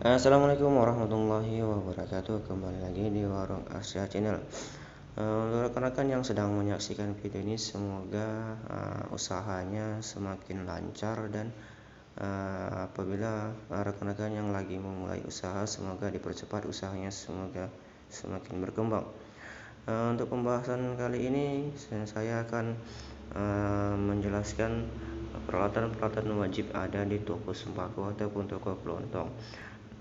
Assalamualaikum warahmatullahi wabarakatuh. Kembali lagi di Warung Asia Channel. Untuk rekan-rekan yang sedang menyaksikan video ini, semoga usahanya semakin lancar, dan apabila rekan-rekan yang lagi memulai usaha, semoga dipercepat usahanya, semoga semakin berkembang. Untuk pembahasan kali ini saya akan menjelaskan peralatan-peralatan wajib ada di toko sembako ataupun toko kelontong.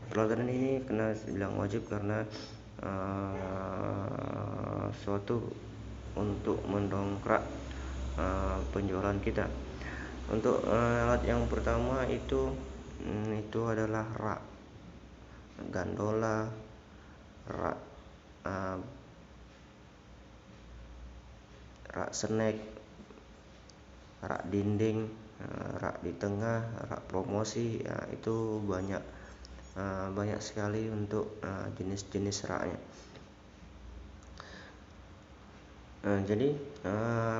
Peralatan ini kena bilang wajib karena suatu untuk mendongkrak penjualan kita. Untuk alat yang pertama itu adalah rak gandola, rak snack, rak dinding, rak di tengah, rak promosi. Itu banyak sekali untuk jenis-jenis raknya. Jadi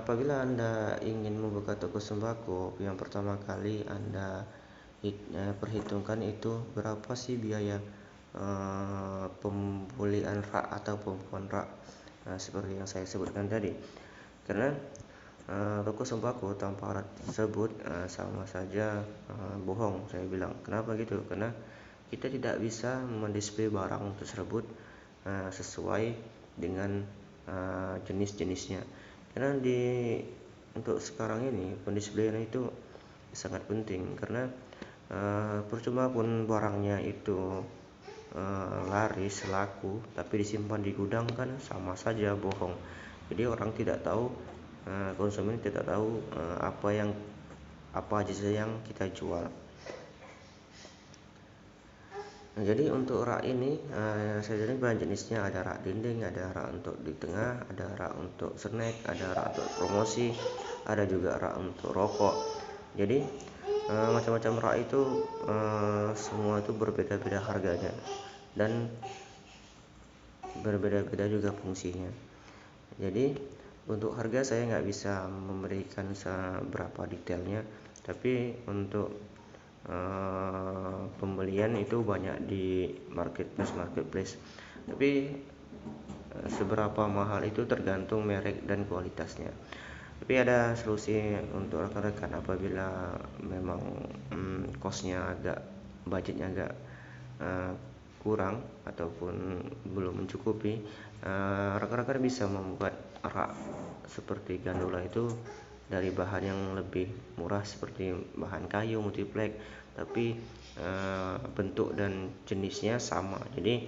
apabila Anda ingin membuka toko sembako, yang pertama kali Anda perhitungkan itu berapa sih biaya pembelian rak atau pembuatan rak, seperti yang saya sebutkan tadi. Karena toko sembako tanpa alat tersebut sama saja bohong, saya bilang. Kenapa gitu? Karena kita tidak bisa mendisplay barang tersebut sesuai dengan jenis-jenisnya. Karena untuk sekarang ini pendisplayan itu sangat penting, karena percuma pun barangnya itu laris laku tapi disimpan di gudang, kan sama saja bohong. Jadi orang tidak tahu, konsumen tidak tahu apa aja yang kita jual. Jadi untuk rak ini sebenarnya banyak jenisnya. Ada rak dinding, ada rak untuk di tengah, ada rak untuk snack, ada rak untuk promosi, ada juga rak untuk rokok. Jadi macam-macam rak itu semua itu berbeda-beda harganya dan berbeda-beda juga fungsinya. Jadi untuk harga saya nggak bisa memberikan seberapa detailnya, tapi untuk pembelian itu banyak di marketplace. Tapi seberapa mahal itu tergantung merek dan kualitasnya. Tapi ada solusi untuk rekan-rekan apabila memang budgetnya agak kurang ataupun belum mencukupi. Rekan-rekan bisa membuat rak seperti gandola itu dari bahan yang lebih murah, seperti bahan kayu multiplex, tapi bentuk dan jenisnya sama. Jadi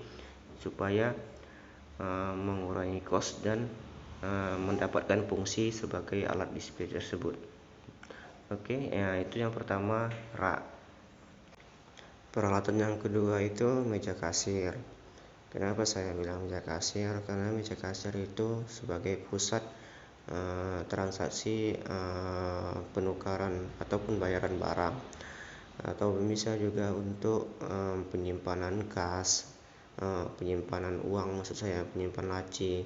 supaya mengurangi cost dan mendapatkan fungsi sebagai alat display tersebut. Oke, itu yang pertama, rak. Peralatan yang kedua itu meja kasir. Kenapa saya bilang meja kasir? Karena meja kasir itu sebagai pusat transaksi penukaran ataupun bayaran barang, atau bisa juga untuk penyimpanan kas, penyimpanan uang, maksud saya penyimpanan laci,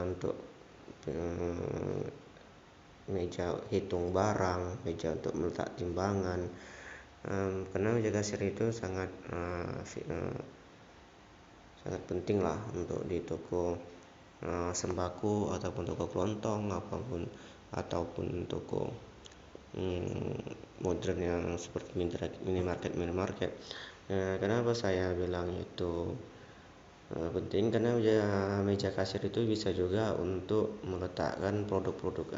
untuk meja hitung barang, meja untuk meletak timbangan. Karena meja kasir itu sangat penting lah untuk di toko sembako ataupun toko kelontong ataupun toko modern yang seperti minimarket. Kenapa saya bilang itu penting? Karena meja kasir itu bisa juga untuk meletakkan produk-produk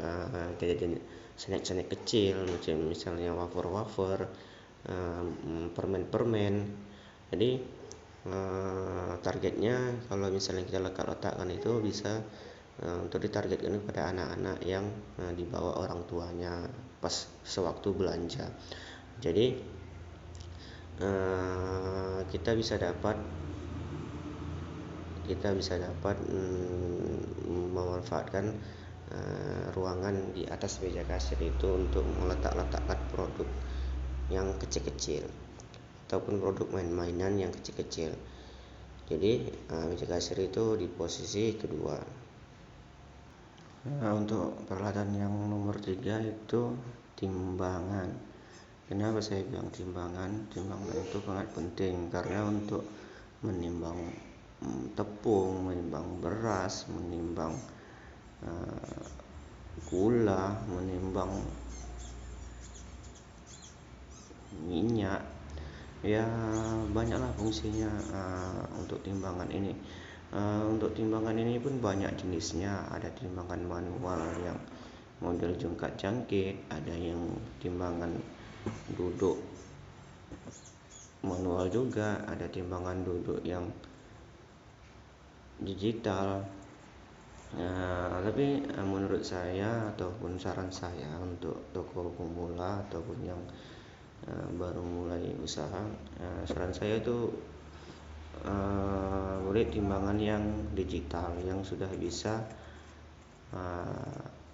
snack kecil, misalnya wafer, permen. Jadi targetnya kalau misalnya kita letakkan itu bisa untuk ditargetkan kepada anak-anak yang dibawa orang tuanya pas sewaktu belanja. Jadi kita bisa dapat memanfaatkan ruangan di atas meja kasir itu untuk meletakkan produk yang kecil-kecil ataupun produk main-mainan yang kecil-kecil. Jadi meja kasir itu di posisi kedua. Untuk peralatan yang nomor 3 itu timbangan. Kenapa saya bilang timbangan? Timbangan itu sangat penting karena untuk menimbang tepung, menimbang beras, menimbang gula, menimbang minyak, ya banyaklah fungsinya untuk timbangan ini. Untuk timbangan ini pun banyak jenisnya, ada timbangan manual yang model jungkat jangkit, ada yang timbangan duduk manual juga, ada timbangan duduk yang digital. Tapi menurut saya ataupun saran saya untuk toko pemula ataupun yang baru mulai usaha, saran saya itu boleh timbangan yang digital yang sudah bisa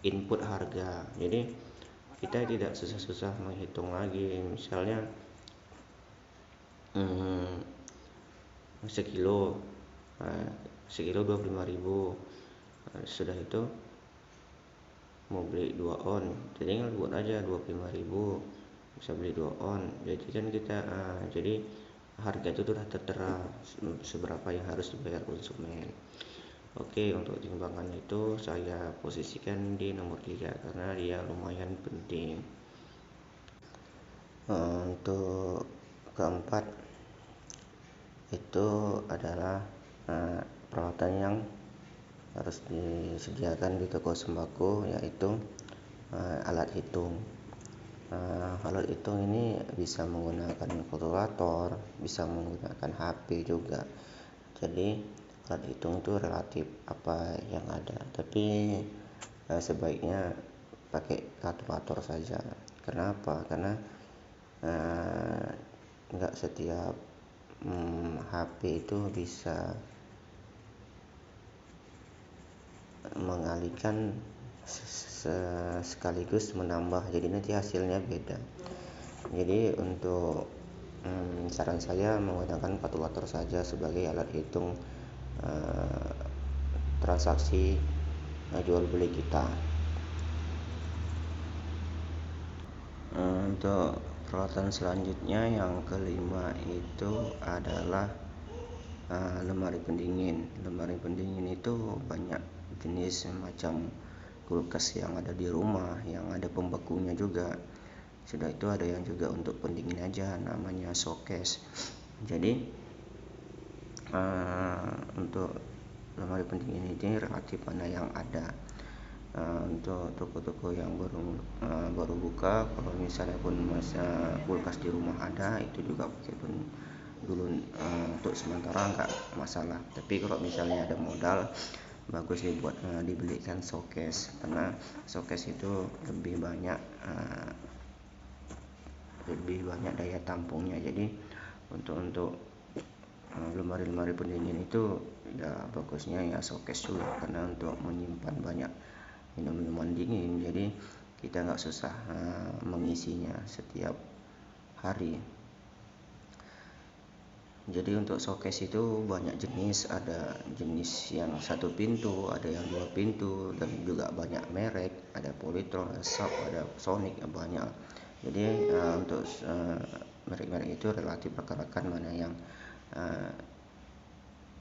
input harga. Jadi kita tidak susah-susah menghitung lagi, misalnya sekilo 25.000, sudah itu mau beli 2 on, jadi tinggal buat aja 25.000 bisa beli 2 on. Jadi kan kita jadi harga itu sudah tertera seberapa yang harus dibayar konsumen. Oke, untuk timbangan itu saya posisikan di nomor 3 karena dia lumayan penting. Untuk keempat itu adalah peralatan yang harus disediakan di toko sembako, yaitu alat hitung. Alat hitung ini bisa menggunakan kalkulator, bisa menggunakan HP juga. Jadi alat hitung itu relatif apa yang ada, tapi sebaiknya pakai kalkulator saja. Kenapa? Karena nggak setiap HP itu bisa mengalihkan sekaligus menambah, jadi nanti hasilnya beda. Jadi untuk saran saya menggunakan kalkulator saja sebagai alat hitung transaksi jual beli kita. Untuk peralatan selanjutnya yang kelima itu adalah lemari pendingin. Lemari pendingin itu banyak jenis macam kulkas yang ada di rumah, yang ada pembekunya juga. Sudah itu ada yang juga untuk pendingin aja, namanya showcase. Jadi untuk lemari pendingin ini relatif mana yang ada. Untuk toko-toko yang baru buka, kalau misalnya pun masa kulkas di rumah ada, itu juga pakai pun dulu untuk sementara nggak masalah. Tapi kalau misalnya ada modal, bagus dibuat dibelikan showcase, karena showcase itu lebih banyak daya tampungnya. Jadi untuk lemari pendingin itu ya bagusnya ya showcase juga, karena untuk menyimpan banyak minuman dingin, jadi kita nggak susah mengisinya setiap hari. Jadi untuk showcase itu banyak jenis, ada jenis yang 1 pintu, ada yang 2 pintu, dan juga banyak merek, ada Polytron, ada Sharp, ada Sonic, banyak. Jadi untuk merek-merek itu relatif rekan-rekan mana yang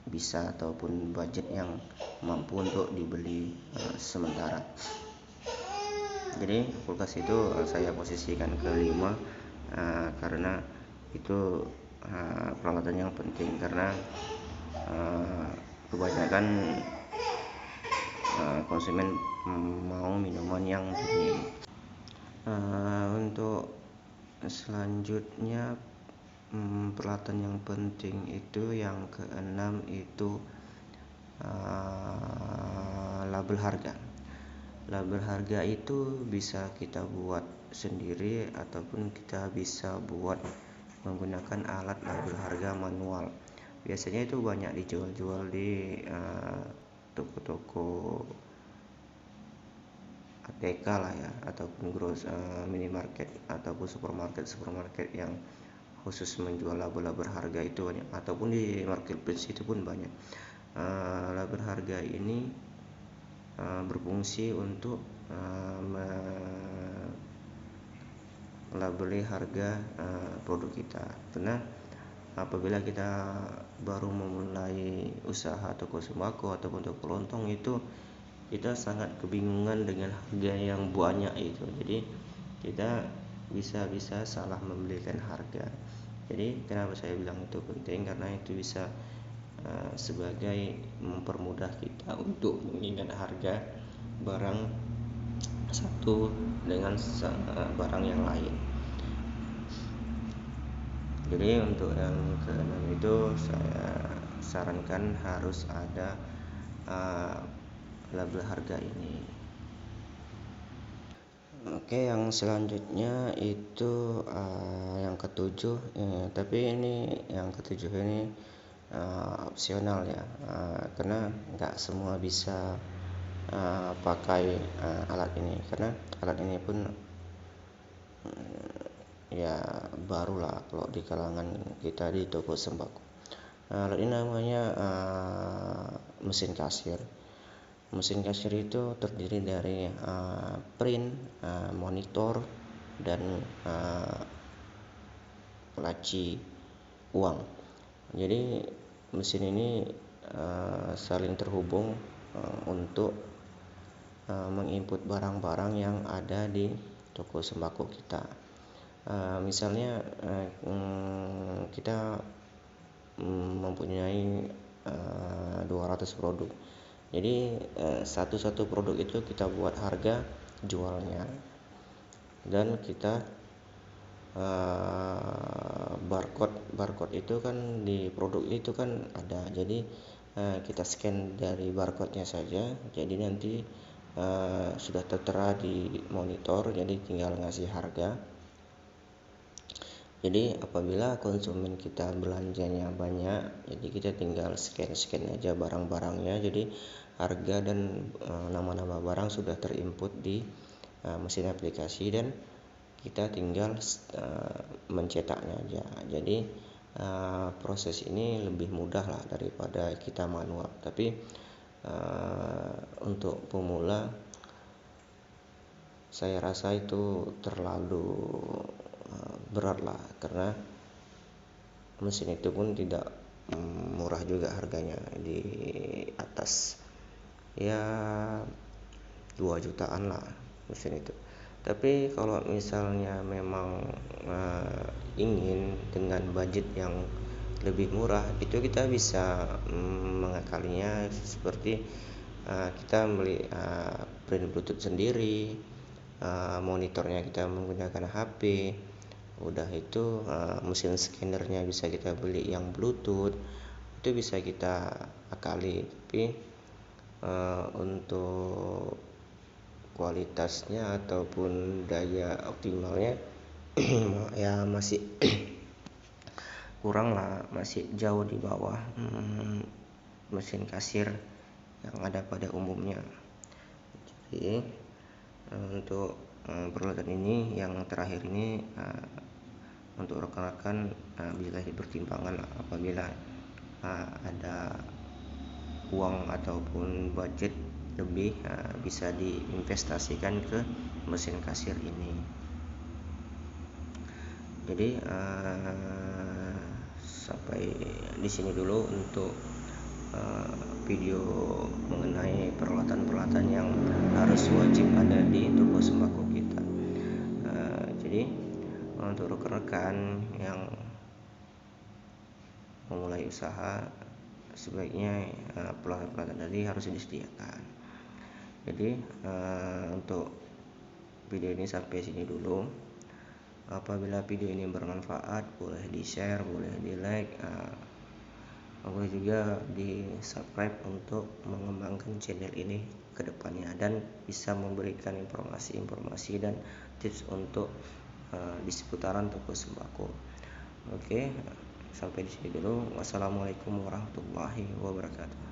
bisa ataupun budget yang mampu untuk dibeli sementara. Jadi kulkas itu saya posisikan ke-5 karena itu peralatan yang penting, karena kebanyakan konsumen mau minuman yang dingin. Untuk selanjutnya peralatan yang penting itu yang ke-6 itu label harga. Label harga itu bisa kita buat sendiri ataupun kita bisa buat menggunakan alat label harga manual. Biasanya itu banyak dijual di toko-toko ATK lah ya, ataupun minimarket ataupun supermarket yang khusus menjual label harga itu banyak, ataupun di marketplace itu pun banyak. Label harga ini berfungsi untuk labeli harga produk kita. Karena apabila kita baru memulai usaha toko sembako ataupun toko kelontong, itu kita sangat kebingungan dengan harga yang banyak itu. Jadi kita bisa salah membelikan harga. Jadi kenapa saya bilang itu penting, karena itu bisa sebagai mempermudah kita untuk mengingat harga barang satu dengan barang yang lain. Jadi untuk yang keenam itu saya sarankan harus ada label harga ini. Oke, yang selanjutnya itu yang ketujuh, tapi ini yang ketujuh ini opsional ya, karena nggak semua bisa pakai alat ini, karena alat ini pun ya barulah kalau di kalangan kita di toko sembako. Alat ini namanya mesin kasir. Mesin kasir itu terdiri dari print, monitor, dan laci uang. Jadi mesin ini saling terhubung untuk menginput barang-barang yang ada di toko sembako kita. Misalnya kita mempunyai 200 produk. Jadi satu-satu produk itu kita buat harga jualnya, dan kita barcode itu kan di produk itu kan ada. Jadi kita scan dari barcode-nya saja. Jadi nanti sudah tertera di monitor, jadi tinggal ngasih harga. Jadi apabila konsumen kita belanjanya banyak, jadi kita tinggal scan aja barang-barangnya. Jadi harga dan nama-nama barang sudah terinput di mesin aplikasi, dan kita tinggal mencetaknya aja. Jadi proses ini lebih mudah lah daripada kita manual. Tapi untuk pemula saya rasa itu terlalu berat lah, karena mesin itu pun tidak murah juga harganya, di atas ya 2 jutaan lah mesin itu. Tapi kalau misalnya memang ingin dengan budget yang lebih murah, itu kita bisa mengakalinya seperti kita beli print Bluetooth sendiri, monitornya kita menggunakan HP. Udah itu mesin scannernya bisa kita beli yang Bluetooth, itu bisa kita akali. Tapi untuk kualitasnya ataupun daya optimalnya ya masih kurang lah, masih jauh di bawah mesin kasir yang ada pada umumnya. Jadi untuk peralatan ini yang terakhir ini untuk rekan-rekan bisa dipertimbangkan apabila ada uang ataupun budget lebih, bisa diinvestasikan ke mesin kasir ini. Jadi sampai di sini dulu untuk video mengenai peralatan-peralatan yang harus wajib ada di toko sembako kita. Jadi untuk rekan-rekan yang memulai usaha, sebaiknya peralatan-peralatan tadi harus disediakan. Jadi untuk video ini sampai sini dulu. Apabila video ini bermanfaat, boleh di-share, boleh di-like, boleh juga di-subscribe untuk mengembangkan channel ini ke depannya, dan bisa memberikan informasi-informasi dan tips untuk di seputaran toko sembako. Oke, sampai di sini dulu. Wassalamualaikum warahmatullahi wabarakatuh.